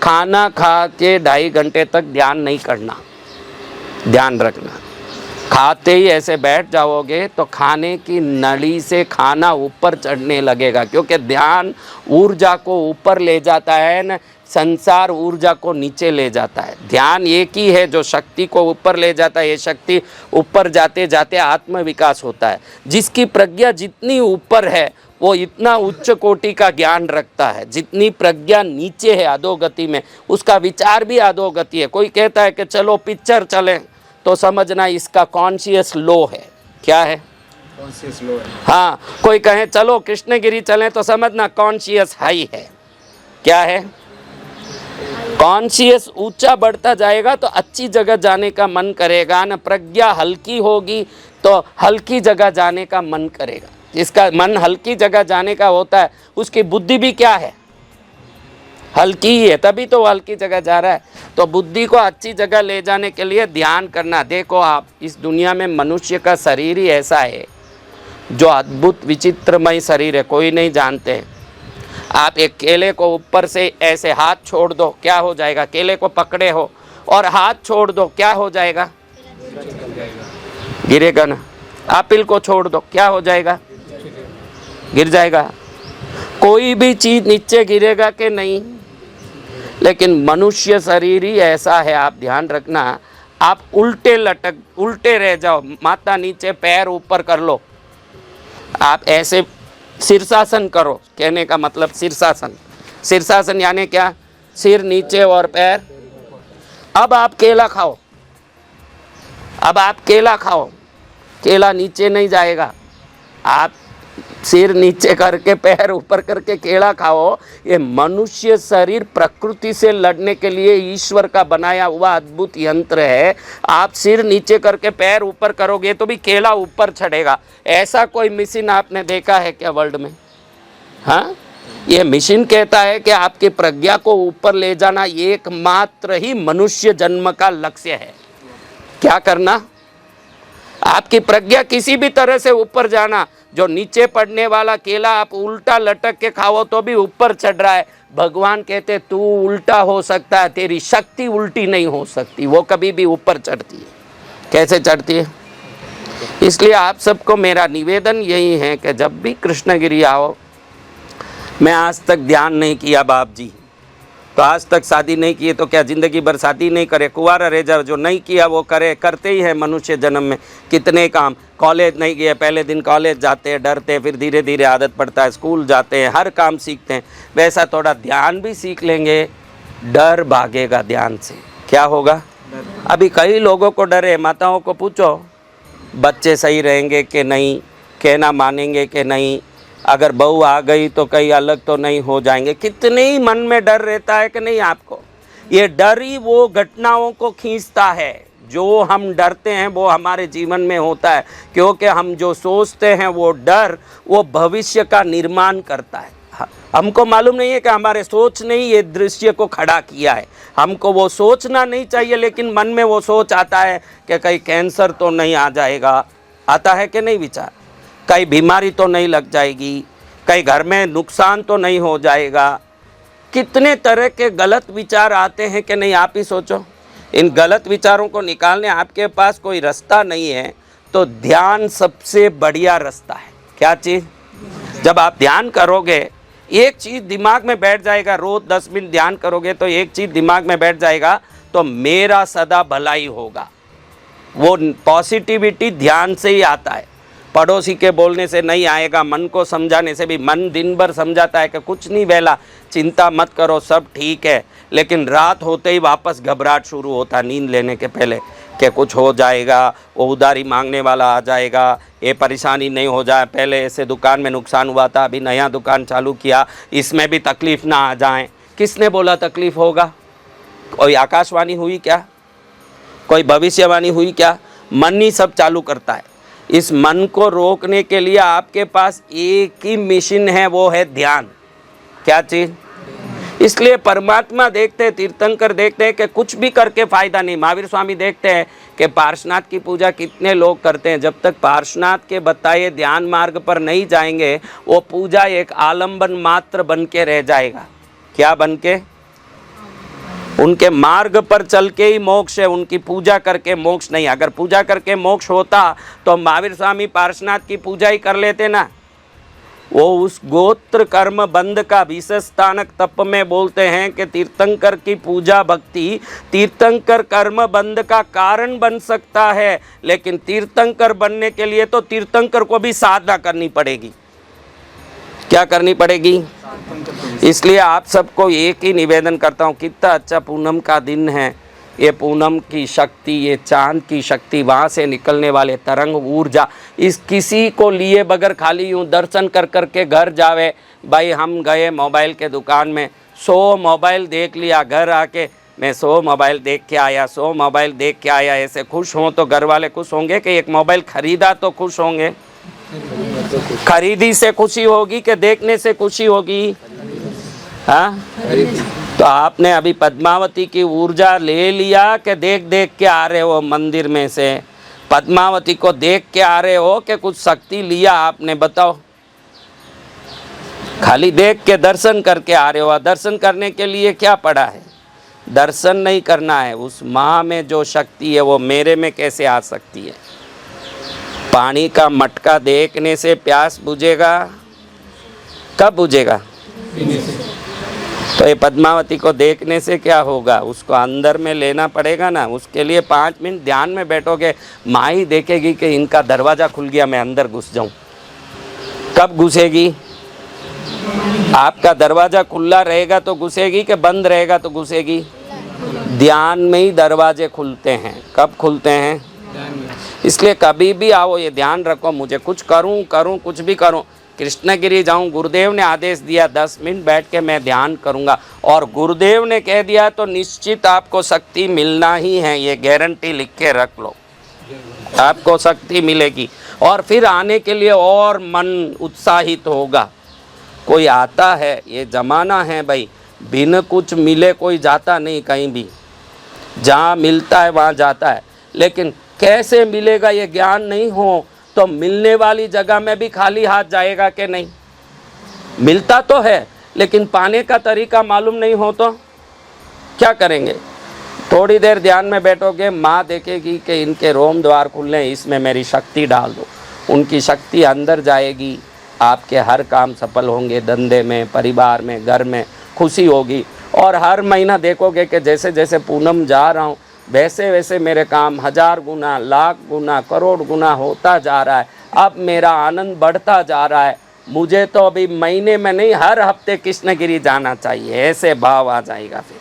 खाना खा के 2.5 घंटे तक ध्यान नहीं करना, ध्यान रखना। खाते ही ऐसे बैठ जाओगे तो खाने की नली से खाना ऊपर चढ़ने लगेगा, क्योंकि ध्यान ऊर्जा को ऊपर ले जाता है न, संसार ऊर्जा को नीचे ले जाता है। ध्यान एक ही है जो शक्ति को ऊपर ले जाता है। ये शक्ति ऊपर जाते जाते आत्म विकास होता है। जिसकी प्रज्ञा जितनी ऊपर है वो इतना उच्च कोटि का ज्ञान रखता है। जितनी प्रज्ञा नीचे है अधोगति में, उसका विचार भी अधोगति है। कोई कहता है कि चलो पिक्चर चलें, तो समझना इसका कॉन्शियस लो है। क्या है? कॉन्शियस लो है। हाँ, कोई कहे चलो कृष्णगिरी चलें, तो समझना कॉन्शियस हाई है। क्या है? कॉन्शियस ऊंचा बढ़ता जाएगा तो अच्छी जगह जाने का मन करेगा न। प्रज्ञा हल्की होगी तो हल्की जगह जाने का मन करेगा। जिसका मन हल्की जगह जाने का होता है उसकी बुद्धि भी क्या है? हल्की ही है, तभी तो वो हल्की जगह जा रहा है। तो बुद्धि को अच्छी जगह ले जाने के लिए ध्यान करना। देखो आप, इस दुनिया में मनुष्य का शरीर ही ऐसा है जो अद्भुत विचित्रमय शरीर है, कोई नहीं जानते। आप एक केले को ऊपर से ऐसे हाथ छोड़ दो, क्या हो जाएगा? केले को पकड़े हो और हाथ छोड़ दो, क्या हो जाएगा? गिरेगा ना। एप्पल को छोड़ दो, क्या हो जाएगा? गिर जाएगा। कोई भी चीज नीचे गिरेगा कि नहीं? लेकिन मनुष्य शरीर ही ऐसा है, आप ध्यान रखना। आप उल्टे रह जाओ, माथा नीचे पैर ऊपर कर लो, आप ऐसे शीर्षासन करो। कहने का मतलब शीर्षासन, शीर्षासन यानी क्या? सिर नीचे और पैर। अब आप केला खाओ, अब आप केला खाओ, केला नीचे नहीं जाएगा। आप सिर नीचे करके पैर ऊपर करके केला खाओ। ये मनुष्य शरीर प्रकृति से लड़ने के लिए ईश्वर का बनाया हुआ अद्भुत यंत्र है। आप सिर नीचे करके पैर ऊपर करोगे तो भी केला ऊपर चढ़ेगा। ऐसा कोई मशीन आपने देखा है क्या वर्ल्ड में? हाँ, ये मशीन कहता है कि आपकी प्रज्ञा को ऊपर ले जाना एकमात्र ही मनुष्य जन्म का लक्ष्य है। क्या करना? आपकी प्रज्ञा किसी भी तरह से ऊपर जाना। जो नीचे पड़ने वाला केला आप उल्टा लटक के खाओ तो भी ऊपर चढ़ रहा है। भगवान कहते तू उल्टा हो सकता है, तेरी शक्ति उल्टी नहीं हो सकती, वो कभी भी ऊपर चढ़ती है। कैसे चढ़ती है? इसलिए आप सबको मेरा निवेदन यही है कि जब भी कृष्णगिरी आओ, मैं आज तक ध्यान नहीं किया बाप जी, तो आज तक शादी नहीं की तो क्या ज़िंदगी भर शादी नहीं करे? कुंवारा रह जाओ, जो नहीं किया वो करे। करते ही है मनुष्य जन्म में कितने काम। कॉलेज नहीं गए, पहले दिन कॉलेज जाते हैं, डरते, फिर धीरे धीरे आदत पड़ता है, स्कूल जाते हैं, हर काम सीखते हैं। वैसा थोड़ा ध्यान भी सीख लेंगे, डर भागेगा ध्यान से। क्या होगा? अभी कई लोगों को डर है। माताओं को पूछो बच्चे सही रहेंगे कि नहीं, कहना मानेंगे कि नहीं, अगर बहू आ गई तो कहीं अलग तो नहीं हो जाएंगे। कितने ही मन में डर रहता है कि नहीं आपको? ये डर ही वो घटनाओं को खींचता है। जो हम डरते हैं वो हमारे जीवन में होता है, क्योंकि हम जो सोचते हैं वो डर वो भविष्य का निर्माण करता है। हमको मालूम नहीं है कि हमारे सोच ने ही ये दृश्य को खड़ा किया है। हमको वो सोचना नहीं चाहिए, लेकिन मन में वो सोच आता है कि कहीं कैंसर तो नहीं आ जाएगा। आता है कि नहीं विचार? कहीं बीमारी तो नहीं लग जाएगी, कहीं घर में नुकसान तो नहीं हो जाएगा। कितने तरह के गलत विचार आते हैं कि नहीं, आप ही सोचो। इन गलत विचारों को निकालने आपके पास कोई रास्ता नहीं है तो ध्यान सबसे बढ़िया रास्ता है। क्या चीज़? जब आप ध्यान करोगे एक चीज़ दिमाग में बैठ जाएगा। रोज़ 10 मिनट ध्यान करोगे तो एक चीज़ दिमाग में बैठ जाएगा, तो मेरा सदा भलाई होगा। वो पॉजिटिविटी ध्यान से ही आता है, पड़ोसी के बोलने से नहीं आएगा। मन को समझाने से भी, मन दिन भर समझाता है कि कुछ नहीं बेला, चिंता मत करो, सब ठीक है, लेकिन रात होते ही वापस घबराहट शुरू होता है नींद लेने के पहले कि कुछ हो जाएगा, वो उधारी मांगने वाला आ जाएगा, ये परेशानी नहीं हो जाए, पहले ऐसे दुकान में नुकसान हुआ था, अभी नया दुकान चालू किया, इसमें भी तकलीफ़ ना आ जाए। किसने बोला तकलीफ़ होगा? कोई आकाशवाणी हुई क्या? कोई भविष्यवाणी हुई क्या? मन ही सब चालू करता है। इस मन को रोकने के लिए आपके पास एक ही मिशन है, वो है ध्यान। क्या चीज़? इसलिए परमात्मा देखते हैं, तीर्थंकर देखते हैं कि कुछ भी करके फ़ायदा नहीं। महावीर स्वामी देखते हैं कि पार्श्वनाथ की पूजा कितने लोग करते हैं, जब तक पार्श्वनाथ के बताए ध्यान मार्ग पर नहीं जाएंगे वो पूजा एक आलम्बन मात्र बन के रह जाएगा। क्या बन के? उनके मार्ग पर चल के ही मोक्ष है, उनकी पूजा करके मोक्ष नहीं। अगर पूजा करके मोक्ष होता तो महावीर स्वामी पार्श्वनाथ की पूजा ही कर लेते ना। वो उस गोत्र कर्म बंध का विशेष स्थानक तप में बोलते हैं कि तीर्थंकर की पूजा भक्ति तीर्थंकर कर्म बंध का कारण बन सकता है, लेकिन तीर्थंकर बनने के लिए तो तीर्थंकर को भी साधना करनी पड़ेगी। क्या करनी पड़ेगी? इसलिए आप सबको एक ही निवेदन करता हूँ, कितना अच्छा पूनम का दिन है। ये पूनम की शक्ति, ये चांद की शक्ति, वहाँ से निकलने वाले तरंग ऊर्जा, इस किसी को लिए बगैर खाली यूँ दर्शन कर कर के घर जावे। भाई हम गए मोबाइल के दुकान में, 100 मोबाइल देख लिया, घर आके मैं 100 मोबाइल देख के आया, 100 मोबाइल देख के आया, ऐसे खुश हों तो घर वाले खुश होंगे कि एक मोबाइल खरीदा तो खुश होंगे? खरीदी से खुशी होगी कि देखने से खुशी होगी? हाँ, तो आपने अभी पद्मावती की ऊर्जा ले लिया कि देख देख के आ रहे हो मंदिर में से? पद्मावती को देख के आ रहे हो कि कुछ शक्ति लिया आपने? बताओ। खाली देख के दर्शन करके आ रहे हो। दर्शन करने के लिए क्या पड़ा है? दर्शन नहीं करना है। उस माँ में जो शक्ति है वो मेरे में कैसे आ सकती है? पानी का मटका देखने से प्यास बुझेगा? कब बुझेगा? तो ये पद्मावती को देखने से क्या होगा? उसको अंदर में लेना पड़ेगा ना। उसके लिए 5 मिनट ध्यान में बैठोगे, माँ ही देखेगी कि इनका दरवाज़ा खुल गया, मैं अंदर घुस जाऊं। कब घुसेगी? आपका दरवाज़ा खुला रहेगा तो घुसेगी कि बंद रहेगा तो घुसेगी? ध्यान में ही दरवाजे खुलते हैं। कब खुलते हैं? इसलिए कभी भी आओ ये ध्यान रखो, मुझे कुछ करूं कुछ भी करूं, कृष्णगिरी जाऊं, गुरुदेव ने आदेश दिया 10 मिनट बैठ के मैं ध्यान करूंगा, और गुरुदेव ने कह दिया तो निश्चित आपको शक्ति मिलना ही है। ये गारंटी लिख के रख लो, आपको शक्ति मिलेगी। और फिर आने के लिए और मन उत्साहित होगा। कोई आता है, ये ज़माना है भाई, बिन कुछ मिले कोई जाता नहीं कहीं भी। जहाँ मिलता है वहाँ जाता है, लेकिन कैसे मिलेगा ये ज्ञान नहीं हो तो मिलने वाली जगह में भी खाली हाथ जाएगा कि नहीं? मिलता तो है लेकिन पाने का तरीका मालूम नहीं हो तो क्या करेंगे? थोड़ी देर ध्यान में बैठोगे, माँ देखेगी कि इनके रोम द्वार खुले, इसमें मेरी शक्ति डाल दो। उनकी शक्ति अंदर जाएगी, आपके हर काम सफल होंगे। धंधे में, परिवार में, घर में खुशी होगी। और हर महीना देखोगे कि जैसे जैसे पूनम जा रहा हूँ वैसे वैसे मेरे काम 1000 गुना, लाख गुना, करोड़ गुना होता जा रहा है। अब मेरा आनंद बढ़ता जा रहा है। मुझे तो अभी महीने में नहीं, हर हफ्ते कृष्णगिरी जाना चाहिए, ऐसे भाव आ जाएगा फिर।